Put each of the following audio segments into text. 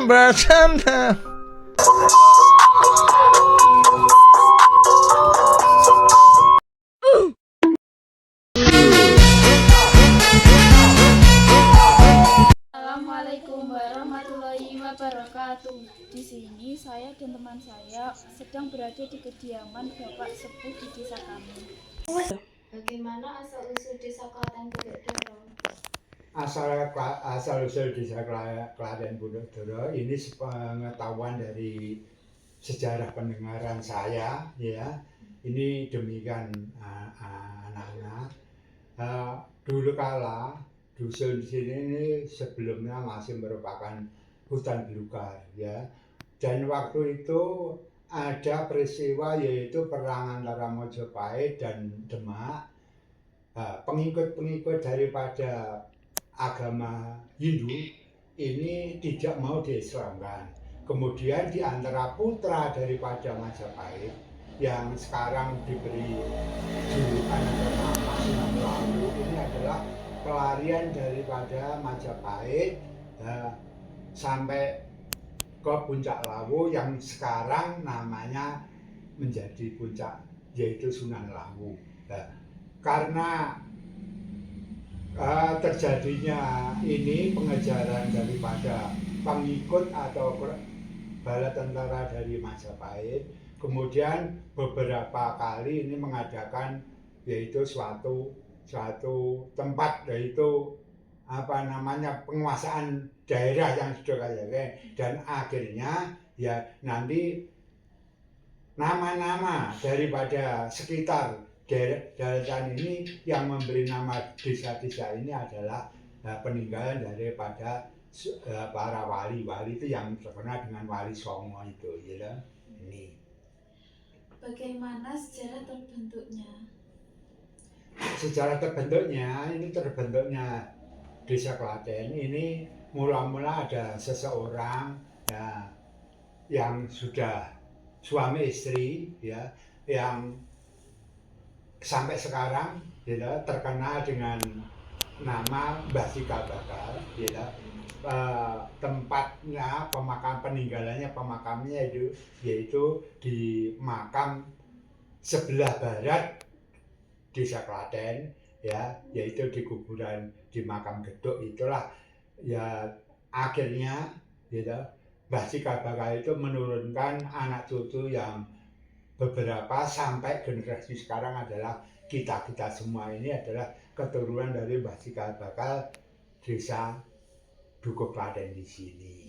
bercanda. Assalamualaikum warahmatullahi wabarakatuh. Di sini saya dan teman saya sedang berada di kediaman Bapak Sepuh di desa kami. Bagaimana asal-usul desa Klaten Bundok-Doro? Asal-usul desa Klaten Bundok-Doro ini pengetahuan dari sejarah pendengaran saya, ya. Ini demikian anak-anak. Dulu kala dusun di sini ini sebelumnya masih merupakan hutan belukar, ya. Dan waktu itu ada peristiwa yaitu perang antara Mojopahit dan Demak. Pengikut-pengikut daripada agama Hindu ini tidak mau diislamkan. Kemudian di antara putra daripada Majapahit yang sekarang diberi julukan nama Sunan Lawu ini adalah pelarian daripada Majapahit sampai ke Puncak Lawu yang sekarang namanya menjadi puncak, yaitu Sunan Lawu. Karena terjadinya ini pengejaran daripada pengikut atau bala tentara dari Majapahit, kemudian beberapa kali ini mengadakan yaitu suatu tempat, yaitu penguasaan daerah yang sudah kaya, dan akhirnya ya nanti nama-nama daripada sekitar daerah ini yang memberi nama desa-desa ini adalah peninggalan daripada para wali-wali itu yang terkenal dengan Wali Songo itu, ya. Ini. Bagaimana sejarah terbentuknya? Sejarah terbentuknya desa Klaten ini mula-mula ada seseorang ya, yang sudah suami istri, ya, yang sampai sekarang ya, terkenal dengan nama Mbah Cikal Bakal, ya. Tempatnya pemakamnya itu yaitu di makam sebelah barat desa Klaten, ya, yaitu di kuburan di makam Geduk itulah ya. Akhirnya gitu, Mbah Cikal Bakal itu menurunkan anak cucu yang beberapa sampai generasi sekarang adalah kita semua ini adalah keturunan dari Mbah Cikal Bakal desa Dukuh Klaten di sini.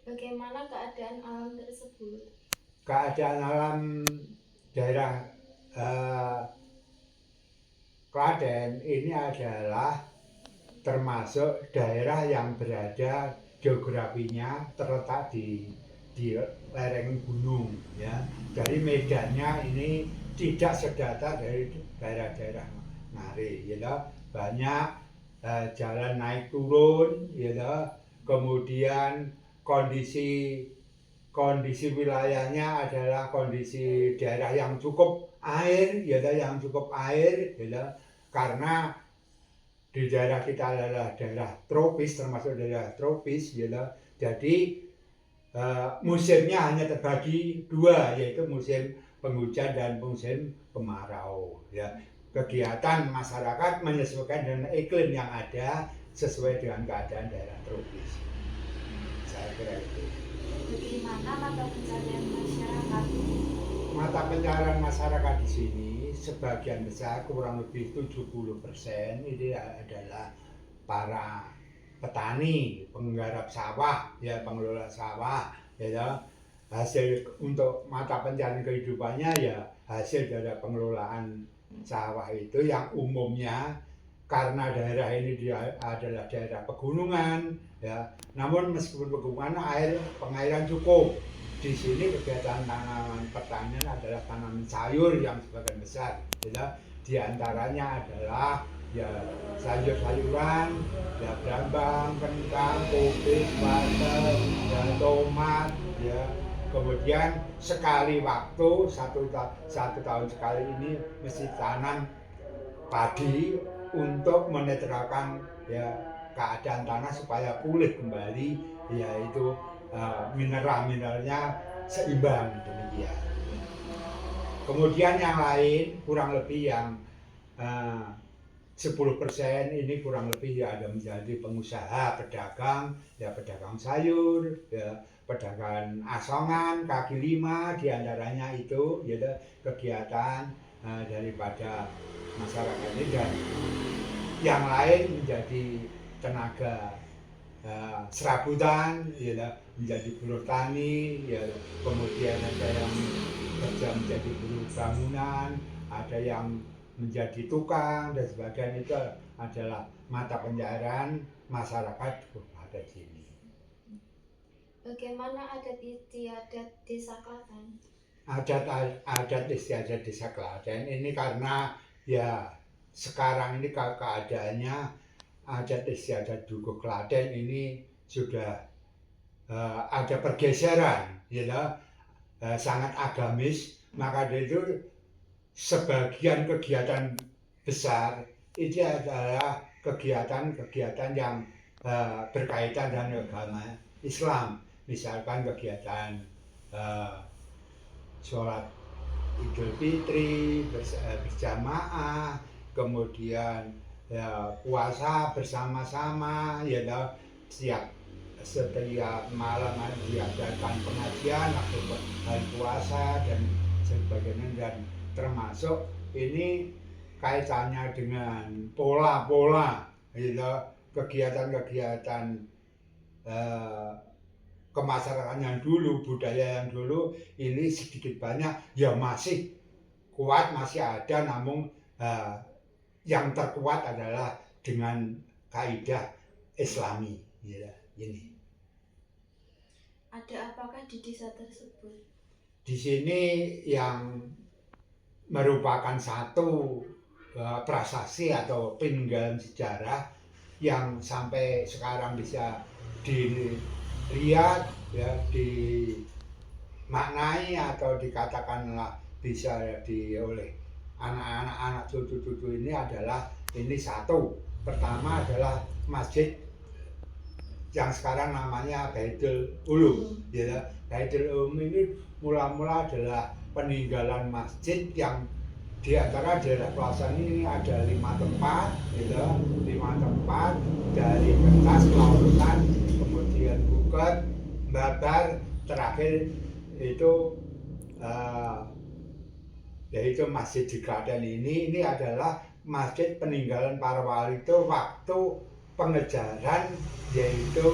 Bagaimana keadaan alam tersebut? Keadaan alam daerah Klaten ini adalah termasuk daerah yang berada geografinya terletak di lereng gunung, ya. Dari medannya ini tidak sedatar dari daerah-daerah Ngare, ya. Banyak jalan naik turun, ya. Kemudian kondisi wilayahnya adalah kondisi daerah yang cukup air, ya, karena di daerah kita adalah daerah tropis, termasuk daerah tropis, ya. Jadi musimnya hanya terbagi dua, yaitu musim penghujan dan musim kemarau, ya. Kegiatan masyarakat menyesuaikan dengan iklim yang ada sesuai dengan keadaan daerah tropis. Saya kira itu. Bagaimana mata pencarian masyarakat? Mata pencarian masyarakat di sini sebagian besar, kurang lebih 70% ini adalah para petani, penggarap sawah, ya, pengelola sawah, ya. Hasil untuk mata pencarian kehidupannya ya hasil dari pengelolaan sawah itu yang umumnya karena daerah ini adalah daerah pegunungan, ya. Namun meskipun pegunungan pengairan cukup. Di sini kegiatan tanaman pertanian adalah tanaman sayur yang sebagian besar, ya. Di antaranya adalah ya sayur-sayuran, ya, brambang, kentang, kubis, wortel, ya, tomat, ya. Kemudian sekali waktu satu tahun sekali ini mesti tanam padi untuk menetralkan ya keadaan tanah supaya pulih kembali, yaitu mineral-mineralnya seimbang demikian. Kemudian yang lain kurang lebih yang 10% ini kurang lebih ya ada menjadi pengusaha, pedagang, ya pedagang sayur, ya pedagang asongan, kaki lima diantaranya itu, gitu, kegiatan daripada masyarakat ini, dan yang lain menjadi tenaga serabutan, ya, menjadi buruh tani, ya, kemudian ada yang kerja menjadi buruh bangunan, ada yang menjadi tukang dan sebagainya. Itu adalah mata pencaharian masyarakat ada di sini. Bagaimana adat istiadat desa Klaten? Adat istiadat desa Klaten ini karena ya sekarang ini keadaannya adat istiadat Dukuh Klaten ini sudah ada pergeseran, ya, sangat agamis, maka dari itu sebagian kegiatan besar itu adalah kegiatan-kegiatan yang berkaitan dengan agama Islam, misalkan kegiatan sholat Idul Fitri berjamaah, kemudian ya, puasa bersama-sama, ya, setiap malam diadakan pengajian atau hari puasa dan sebagainya, dan termasuk ini kaitannya dengan pola-pola, gitu, kegiatan-kegiatan kemasyarakatan yang dulu, budaya yang dulu ini sedikit banyak ya masih kuat, masih ada, namun yang terkuat adalah dengan kaidah Islami, ya, ini. Ada apakah di desa tersebut? Di sini yang merupakan satu prasasti atau peninggalan sejarah yang sampai sekarang bisa dilihat, ya, dimaknai atau dikatakanlah bisa oleh anak-anak cucu-cucu ini adalah ini satu. Pertama adalah masjid yang sekarang namanya Baitul Ulum, ya. Baitul Ulum ini mula-mula adalah peninggalan masjid yang di antara daerah Klaten ini ada 5 tempat, gitu, 5 tempat dari Kertas, Lautan, kemudian Buket, Babar, terakhir itu yaitu Masjid di Klaten ini adalah masjid peninggalan para wali itu waktu pengejaran, yaitu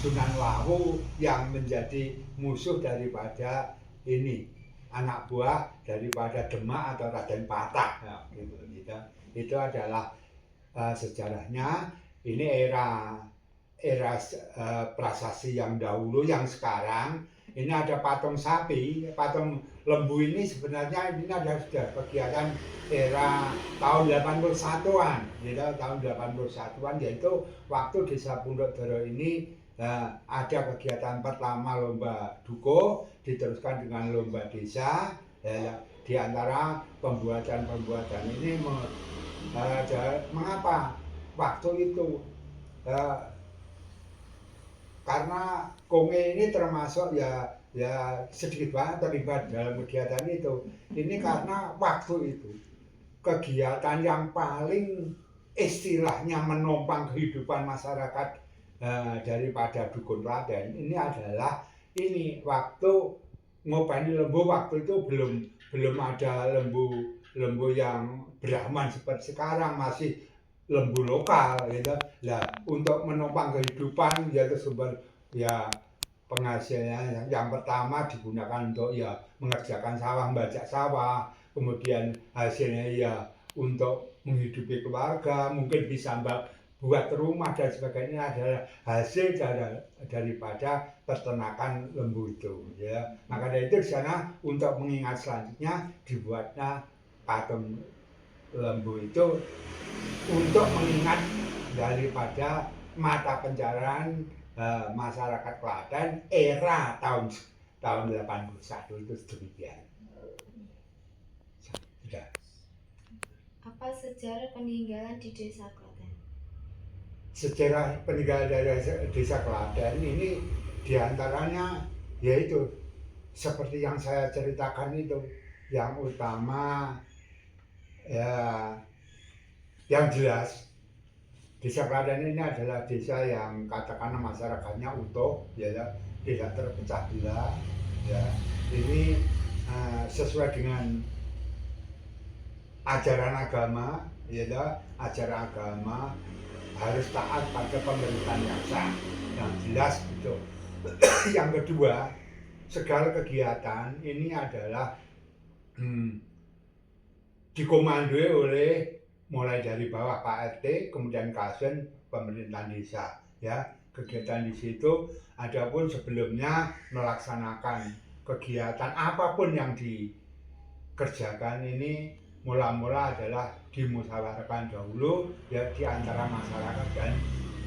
Sunan Wawu yang menjadi musuh daripada ini anak buah daripada Demak atau Raden Patah, ya, gitu. Itu adalah sejarahnya. Ini era prasasti yang dahulu. Yang sekarang ini ada patung sapi, patung lembu. Ini sebenarnya ini adalah sudah kegiatan era tahun 81-an, gitu, tahun 81-an, yaitu waktu Desa Pundokdoro ini ada kegiatan pertama lomba dukuh, diteruskan dengan lomba desa, ya, di antara pembuatan ini mengapa waktu itu karena Konge ini termasuk ya sedikit banget terlibat dalam kegiatan itu. Ini karena waktu itu kegiatan yang paling istilahnya menopang kehidupan masyarakat daripada Dukun Klaten ini adalah ini waktu ngopeni lembu. Waktu itu belum ada lembu yang Brahman seperti sekarang, masih lembu lokal, gitu. Nah, untuk menopang kehidupan, yaitu sumber ya penghasilannya yang pertama digunakan untuk ya mengerjakan sawah, membajak sawah, kemudian hasilnya ya untuk menghidupi keluarga, mungkin bisa buat rumah dan sebagainya, adalah hasil daripada peternakan lembu itu, ya. Maka dari itu di sana untuk mengingat selanjutnya dibuatnya patung lembu itu untuk mengingat daripada mata pencaharian masyarakat Klaten era tahun 81 itu demikian. Apa sejarah peninggalan di desa Klaten? sejarah peninggalan dari Desa Klaten ini diantaranya yaitu seperti yang saya ceritakan itu. Yang utama ya yang jelas Desa Klaten ini adalah desa yang katakanlah masyarakatnya utuh, ya, tidak terpecah belah. Ya, ini sesuai dengan ajaran agama, ya, ajaran agama harus taat pada pemerintahan yang sah, yang jelas gitu. Yang kedua, segala kegiatan ini adalah dikomandoi oleh mulai dari bawah Pak RT, kemudian Kasен, pemerintahan desa. Ya, kegiatan di situ, adapun sebelumnya melaksanakan kegiatan apapun yang dikerjakan ini mula-mula adalah dimusyawarahkan dahulu ya di antara masyarakat dan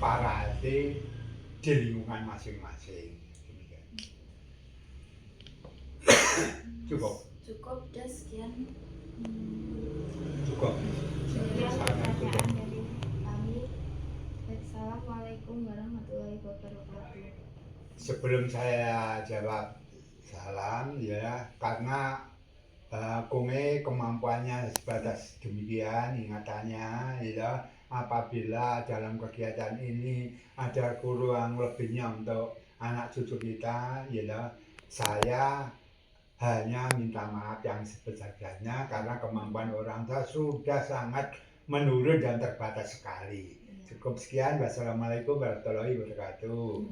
para RT di lingkungan masing-masing. Cukup. Cukup, dan sekian. Cukup. Sekian pertanyaan dari kami. Assalamualaikum warahmatullahi wabarakatuh. Sebelum saya jawab salam ya, karena Kunge kemampuannya sebatas demikian, ingatannya ya, apabila dalam kegiatan ini ada kurang lebihnya untuk anak cucu kita ya, saya hanya minta maaf yang sebesar-besarnya karena kemampuan orang tua sudah sangat menurun dan terbatas sekali. Cukup sekian, wassalamualaikum warahmatullahi wabarakatuh.